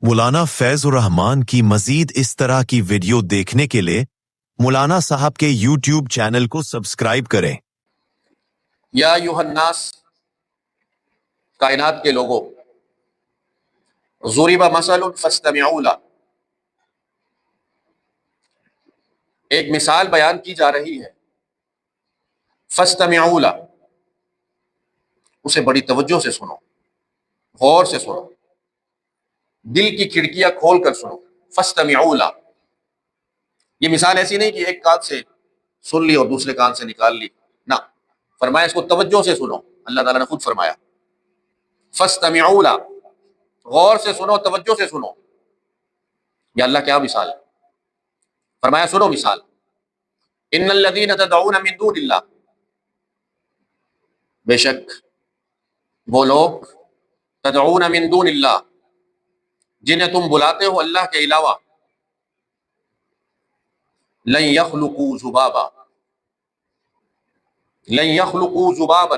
مولانا فیض الرحمان کی مزید اس طرح کی ویڈیو دیکھنے کے لیے مولانا صاحب کے یوٹیوب چینل کو سبسکرائب کریں۔ یا ایھا الناس، کائنات کے لوگوں، ضرب مثل فاستمعوا له، ایک مثال بیان کی جا رہی ہے، فاستمعوا له، اسے بڑی توجہ سے سنو، غور سے سنو، دل کی کھڑکیاں کھول کر سنو۔ فاستمعوا له، یہ مثال ایسی نہیں کہ ایک کان سے سن لی اور دوسرے کان سے نکال لی، نہ، فرمایا اس کو توجہ سے سنو۔ اللہ تعالیٰ نے خود فرمایا فاستمعوا له، غور سے سنو، توجہ سے سنو۔ یا اللہ کیا مثال ہے؟ فرمایا سنو مثال، ان الذین تدعون من دون اللہ، بے شک وہ لوگ، تدعون من دون اللہ، جنہیں تم بلاتے ہو اللہ کے علاوہ، لن یخلقوا ذبابا، لن یخلقوا ذبابا،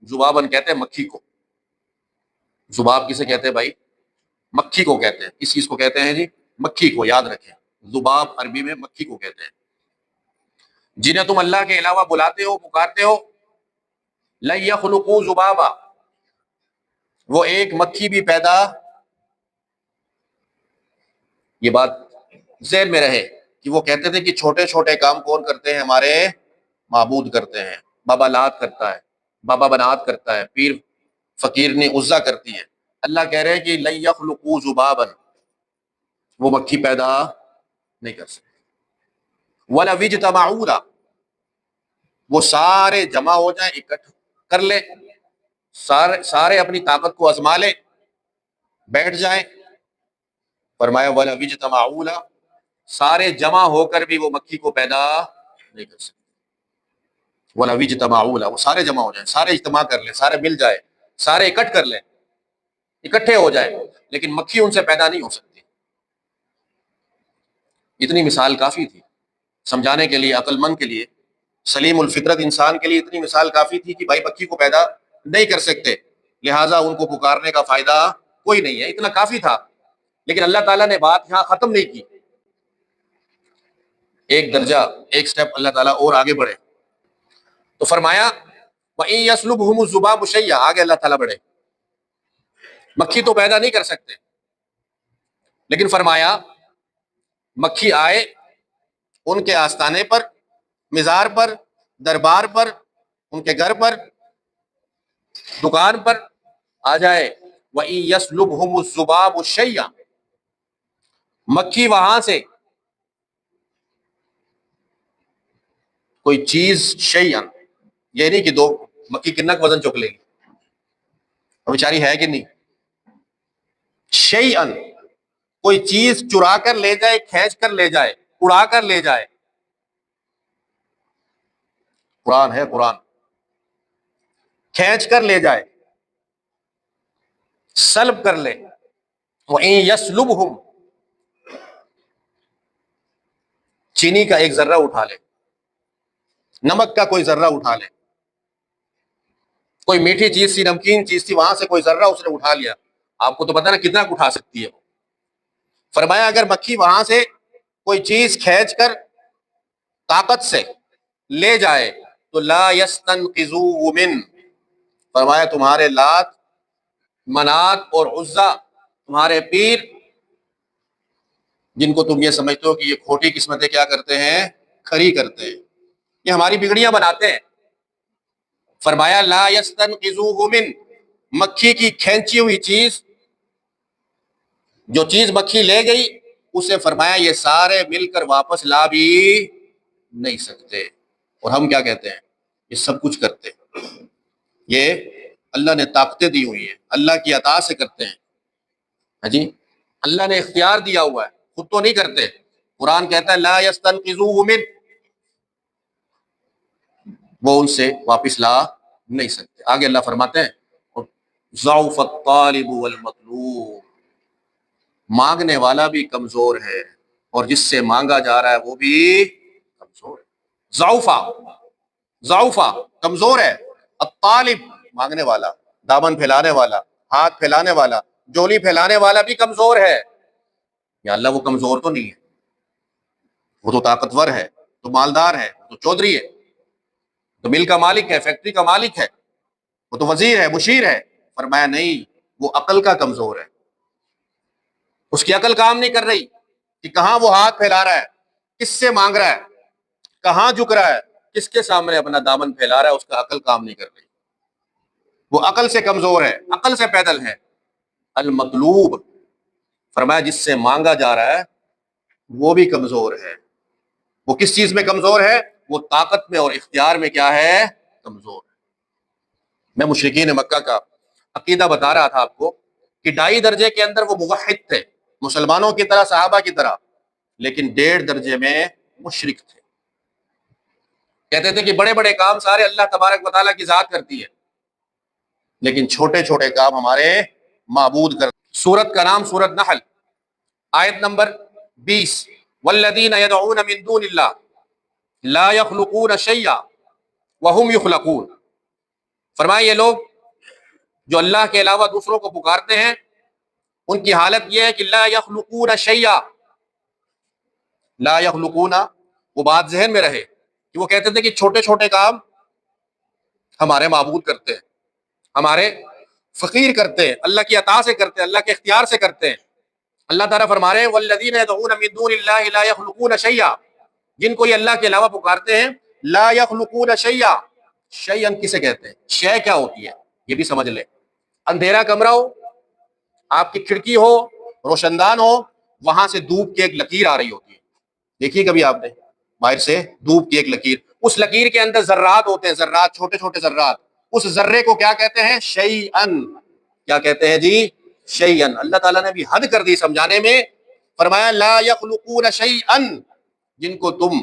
ذبابا کہتے ہیں مکھی کو۔ ذباب کسے کہتے ہیں بھائی؟ مکھی کو کہتے ہیں۔ اس چیز کو کہتے ہیں جی مکھی کو، یاد رکھیں، ذباب عربی میں مکھی کو کہتے ہیں۔ جنہیں تم اللہ کے علاوہ بلاتے ہو، پکارتے ہو، لن یخلقوا ذبابا، وہ ایک مکھی بھی پیدا، یہ بات ذہن میں رہے کہ وہ کہتے تھے کہ چھوٹے چھوٹے کام کون کرتے ہیں؟ ہمارے معبود کرتے ہیں۔ بابا لات کرتا ہے، بابا بنات کرتا ہے، پیر فقیر نے عزا کرتی ہے۔ اللہ کہہ رہے ہیں کہ لن یخلقوا ذبابا، وہ مکھی پیدا نہیں کر سکتے۔ وَلَوِ اجْتَمَعُوا لَهُ، وہ سارے جمع ہو جائیں، اکٹھ کر لیں، سارے اپنی طاقت کو آزما لیں، بیٹھ جائیں۔ فرمایا وَلَوِ اجْتَمَعُوا لَهُ، سارے جمع ہو کر بھی وہ مکھی کو پیدا نہیں کر سکتے۔ وَلَوِ اجْتَمَعُوا لَهُ، وہ سارے جمع ہو جائیں، سارے اجتماع کر لیں، سارے مل جائیں، سارے اکٹھ کر لیں، اکٹھے ہو جائیں، لیکن مکھی ان سے پیدا نہیں ہو سکتی۔ اتنی مثال کافی تھی سمجھانے کے لیے، عقل مند کے لیے، سلیم الفطرت انسان کے لیے اتنی مثال کافی تھی کہ بھائی مکھی کو پیدا نہیں کر سکتے، لہٰذا ان کو پکارنے کا فائدہ کوئی نہیں ہے، اتنا کافی تھا۔ لیکن اللہ تعالیٰ نے بات یہاں ختم نہیں کی، ایک درجہ، ایک سٹیپ اللہ تعالیٰ اور آگے بڑھے تو فرمایا وَإِن يَسْلُبْهُمُ الذُّبَابُ شَيْئًا، آگے اللہ تعالیٰ بڑھے، مکھی تو پیدا نہیں کر سکتے، لیکن فرمایا مکھی آئے ان کے آستانے پر، مزار پر، دربار پر، ان کے گھر پر، دکان پر آ جائے، وَإِن يَسْلُبْهُمُ الذُّبَابُ شَيْئًا، مکھی وہاں سے کوئی چیز، شیئن، یہ نہیں کہ دو مکھی کتنا وزن چک لے گی، اور بیچاری ہے کہ نہیں، شیئن، کوئی چیز چرا کر لے جائے، کھینچ کر لے جائے، اڑا کر لے جائے۔ قرآن ہے، قرآن، کھینچ کر لے جائے، سلب کر لے۔ وَإِن يَسْلُبْهُمْ، چینی کا ایک ذرہ اٹھا لے، نمک کا کوئی ذرہ اٹھا لے، کوئی میٹھی چیز تھی، نمکین چیز تھی، وہاں سے کوئی ذرہ اس نے اٹھا لیا، آپ کو تو پتہ نا کتنا اٹھا سکتی ہے وہ۔ فرمایا اگر مکھی وہاں سے کوئی چیز کھینچ کر طاقت سے لے جائے تو لا یستنقذوہ من، فرمایا تمہارے لات، منات اور عزا، تمہارے پیر، جن کو تم یہ سمجھتے ہو کہ یہ کھوٹی قسمتیں کیا کرتے ہیں؟ کھری کرتے ہیں، یہ ہماری بگڑیاں بناتے ہیں۔ فرمایا لا یستنقذوہ من، مکھی کی کھینچی ہوئی چیز، جو چیز مکھی لے گئی، اسے فرمایا یہ سارے مل کر واپس لا بھی نہیں سکتے۔ اور ہم کیا کہتے ہیں؟ یہ سب کچھ کرتے ہیں، یہ اللہ نے طاقتیں دی ہوئی ہیں، اللہ کی عطا سے کرتے ہیں، ہاں جی، اللہ نے اختیار دیا ہوا ہے، خود تو نہیں کرتے۔ قرآن کہتا ہے لا یستنقذوہ من، وہ ان سے واپس لا نہیں سکتے۔ آگے اللہ فرماتے ہیں ضعف الطالب والمطلوب، مانگنے والا بھی کمزور ہے اور جس سے مانگا جا رہا ہے وہ بھی کمزور ہے۔ ضعفا کمزور ہے، الطالب مانگنے والا، دامن پھیلانے والا، ہاتھ پھیلانے والا، جولی پھیلانے والا بھی کمزور ہے. یا اللہ وہ کمزور تو نہیں ہے, وہ تو طاقتور ہے, تو مالدار ہے, تو چودھری ہے, تو مل کا مالک ہے, فیکٹری کا مالک ہے, وہ تو وزیر ہے, مشیر ہے. فرمایا نہیں, وہ عقل کا کمزور ہے, اس کی عقل کام نہیں کر رہی کہ کہاں وہ ہاتھ پھیلا رہا ہے, کس سے مانگ رہا ہے, کہاں جھک رہا ہے, کس کے سامنے اپنا دامن پھیلا رہا ہے, اس کا عقل کام نہیں کر رہی, وہ عقل سے کمزور ہے, عقل سے پیدل ہے. المطلوب, فرمایا جس سے مانگا جا رہا ہے وہ بھی کمزور ہے. وہ کس چیز میں کمزور ہے؟ وہ طاقت میں اور اختیار میں کیا ہے؟ کمزور ہے. میں مشرکین مکہ کا عقیدہ بتا رہا تھا آپ کو کہ 2.5 درجے کے اندر وہ موحد تھے, مسلمانوں کی طرح, صحابہ کی طرح, لیکن 1.5 درجے میں مشرک تھے. کہتے تھے کہ بڑے بڑے کام سارے اللہ تبارک و تعالیٰ کی ذات کرتی ہے, لیکن چھوٹے چھوٹے کام ہمارے معبود کرتے. سورت کا نام سورت نحل, آیت نمبر 20, والذین یدعون من دون اللہ لا یخلقون شیئا وهم یخلقون. فرمایا یہ لوگ جو اللہ کے علاوہ دوسروں کو پکارتے ہیں, ان کی حالت یہ ہے کہ لا یخلقون شیئا. لا یخلقون, وہ بات ذہن میں رہے کہ وہ کہتے تھے کہ چھوٹے چھوٹے کام ہمارے معبود کرتے ہیں, ہمارے فقیر کرتے ہیں, اللہ کی عطا سے کرتے ہیں, اللہ کے اختیار سے کرتے ہیں. اللہ تعالیٰ فرما رہے ہیں والذین یدعون من دون اللہ لا یخلقون شیئا, جن کو یہ اللہ کے علاوہ پکارتے ہیں, لا یخلقون شیئا. شیئن کسے کہتے ہیں؟ شے کیا ہوتی ہے یہ بھی سمجھ لیں. اندھیرا کمرہ ہو, آپ کی کھڑکی ہو, روشندان ہو, وہاں سے دھوپ کی ایک لکیر آ رہی ہوتی ہے, دیکھیے کبھی آپ نے باہر سے دھوپ کی ایک لکیر, اس لکیر کے اندر ذرات ہوتے ہیں, ذرات, چھوٹے چھوٹے ذرات, اس ذرے کو کیا کہتے ہیں؟ شیئن. کیا کہتے ہیں جی؟ شیئن. اللہ تعالیٰ نے بھی حد کر دی سمجھانے میں, فرمایا لا یخلقون شیئن, جن کو تم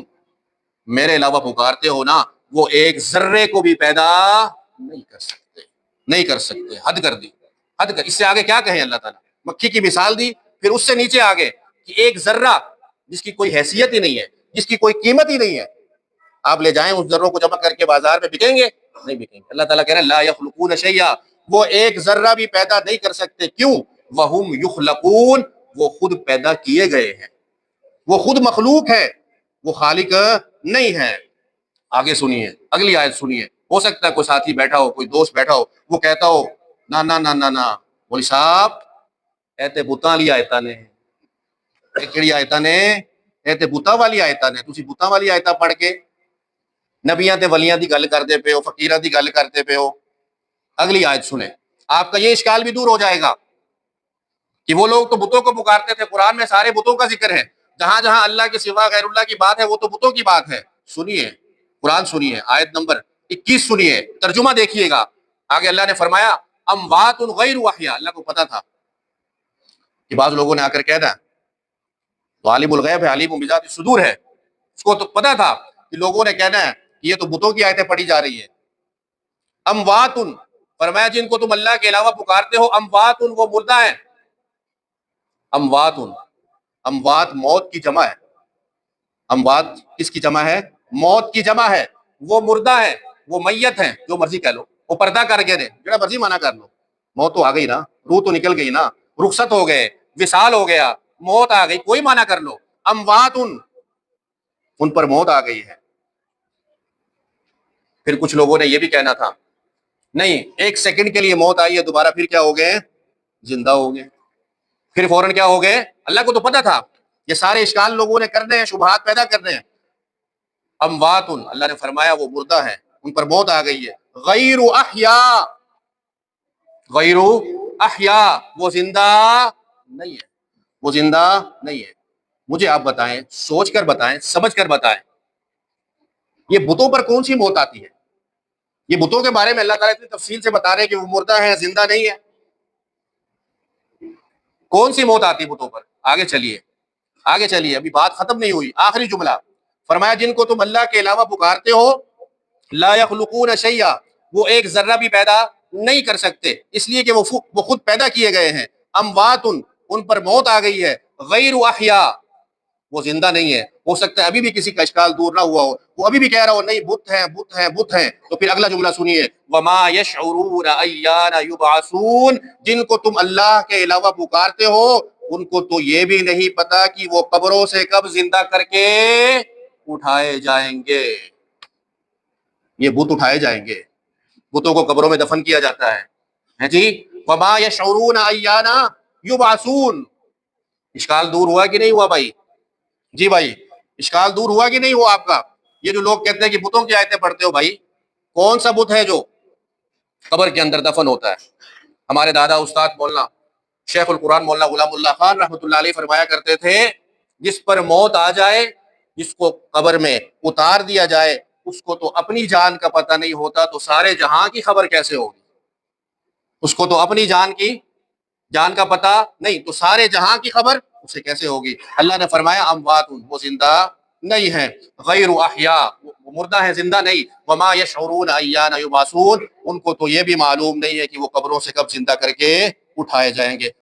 میرے علاوہ پکارتے ہو نا, وہ ایک ذرے کو بھی پیدا نہیں کر سکتے, نہیں کر سکتے. حد کر دی, حد کر. اس سے آگے کیا کہیں اللہ تعالیٰ؟ مکھی کی مثال دی, پھر اس سے نیچے آگے کہ ایک ذرہ جس کی کوئی حیثیت ہی نہیں ہے, جس کی کوئی قیمت ہی نہیں ہے, آپ لے جائیں اس ذروں کو جمع کر کے بازار میں, بکیں گے؟ نہیں بکیں گے. اللہ تعالیٰ کہہ رہے ہیں لا یخلقون شیئا, وہ ایک ذرہ بھی پیدا نہیں کر سکتے. کیوں؟ وہم یخلقون, وہ خود پیدا کیے گئے ہیں, وہ خود مخلوق ہے, وہ خالق نہیں ہے. آگے سنیے, اگلی آیت سنیے. ہو سکتا ہے کوئی ساتھی بیٹھا ہو, کوئی دوست بیٹھا ہو, وہ کہتا ہو نا نا نا نا نا مولوی صاحب ایتے بتاں لی آیتاں نے, کیڑی آیتاں نے؟ ایتے بتاں والی آیتاں نے. تسی بتاں والی آیتاں پڑھ کے نبیاں تے ولیاں دی گل کرتے پے ہو, فقیراں دی گل کرتے پے ہو. اگلی آیت سنیں, آپ کا یہ اشکال بھی دور ہو جائے گا کہ وہ لوگ تو بتوں کو پکارتے تھے. قرآن میں سارے بتوں کا ذکر ہے, جہاں جہاں اللہ کے سوا غیر اللہ کی بات ہے وہ تو بتوں کی بات ہے. سنیے قرآن, سنیے آیت نمبر 21, سنیے, ترجمہ دیکھیے گا. آگے اللہ نے فرمایا اموات غیر احیاء. اللہ کو پتا تھا کہ بعض لوگوں نے آ کر کہہ دا تو عالم الغیب ہے, علیم بذات الصدور ہے, اس کو تو پتا تھا کہ لوگوں نے کہنا ہے کہ یہ تو بتوں کی آیتیں پڑھی جا رہی ہیں. اموات, فرمایا جن کو تم اللہ کے علاوہ پکارتے ہو, اموات, وہ مردہ ہیں. اموات, اموات موت کی جمع ہے. اموات کس کی جمع ہے؟ موت کی جمع ہے. وہ مردہ ہے, وہ میت ہیں, جو مرضی کہہ لو, وہ پردہ کر کے دے, جڑا مرضی منع کر لو. موت تو آ گئی نا, روح تو نکل گئی نا, رخصت ہو گئے, وصال ہو گیا, موت آ گئی, کوئی معنی کر لو. اموات, ان پر موت آ گئی ہے. پھر کچھ لوگوں نے یہ بھی کہنا تھا نہیں, 1 سیکنڈ کے لیے موت آئی ہے, دوبارہ پھر کیا ہو گئے؟ زندہ ہو گئے. پھر فوراً کیا ہو گئے؟ اللہ کو تو پتا تھا یہ سارے اشکال لوگوں نے کرنے ہیں, شبہات پیدا کرنے ہیں. اموات, اللہ نے فرمایا وہ مردہ ہیں, ان پر موت آ گئی ہے. غیر احیاء, غیر احیاء, وہ زندہ نہیں ہے, وہ زندہ نہیں ہے. مجھے آپ بتائیں, سوچ کر بتائیں, سمجھ کر بتائیں, یہ بتوں پر کون سی موت آتی ہے؟ یہ بتوں کے بارے میں اللہ تعالیٰ اتنی تفصیل سے بتا رہے ہیں کہ وہ مردہ ہے, زندہ نہیں ہے. کون سی موت آتی ہے بتوں پر؟ آگے چلیے, آگے چلیے, ابھی بات ختم نہیں ہوئی. آخری جملہ فرمایا جن کو تم اللہ کے علاوہ پکارتے ہو, لا یخلقون شیئا, وہ ایک ذرہ بھی پیدا نہیں کر سکتے, اس لیے کہ وہ خود پیدا کیے گئے ہیں. اموات, ان پر موت آ گئی ہے. غیر احیاء, وہ زندہ نہیں ہے. ہو سکتا ہے ابھی بھی کسی کا اشکال دور نہ ہوا ہو, وہ ابھی بھی کہہ رہا ہو نہیں بت ہیں بت ہیں بت ہیں. تو پھر اگلا جملہ سنیے, وما یشعرون ایان یبعثون, جن کو تم اللہ کے علاوہ پکارتے ہو ان کو تو یہ بھی نہیں پتا کہ وہ قبروں سے کب زندہ کر کے اٹھائے جائیں گے. یہ بت اٹھائے جائیں گے, بتوں کو قبروں میں دفن کیا جاتا ہے جی. وما یشعرون ایان یبعثون. اشکال دور ہوا کہ نہیں ہوا بھائی؟ جی بھائی اشکال دور ہوا کہ نہیں ہوا آپ کا؟ یہ جو لوگ کہتے ہیں کہ بتوں کی آیتیں پڑھتے ہو, بھائی کون سا بت ہے جو قبر کے اندر دفن ہوتا ہے؟ ہمارے دادا استاد مولانا شیخ القرآن مولانا غلام اللہ خان رحمۃ اللہ علیہ فرمایا کرتے تھے, جس پر موت آ جائے, جس کو قبر میں اتار دیا جائے, اس کو تو اپنی جان کا پتہ نہیں ہوتا, تو سارے جہاں کی خبر کیسے ہوگی؟ اس کو تو اپنی جان کا پتہ نہیں, تو سارے جہاں کی خبر اسے کیسے ہوگی؟ اللہ نے فرمایا اموات, وہ زندہ نہیں ہیں, غیر احیاء, وہ مردہ ہے زندہ نہیں. وما یشعرون ایان یبعثون, ان کو تو یہ بھی معلوم نہیں ہے کہ وہ قبروں سے کب زندہ کر کے اٹھائے جائیں گے.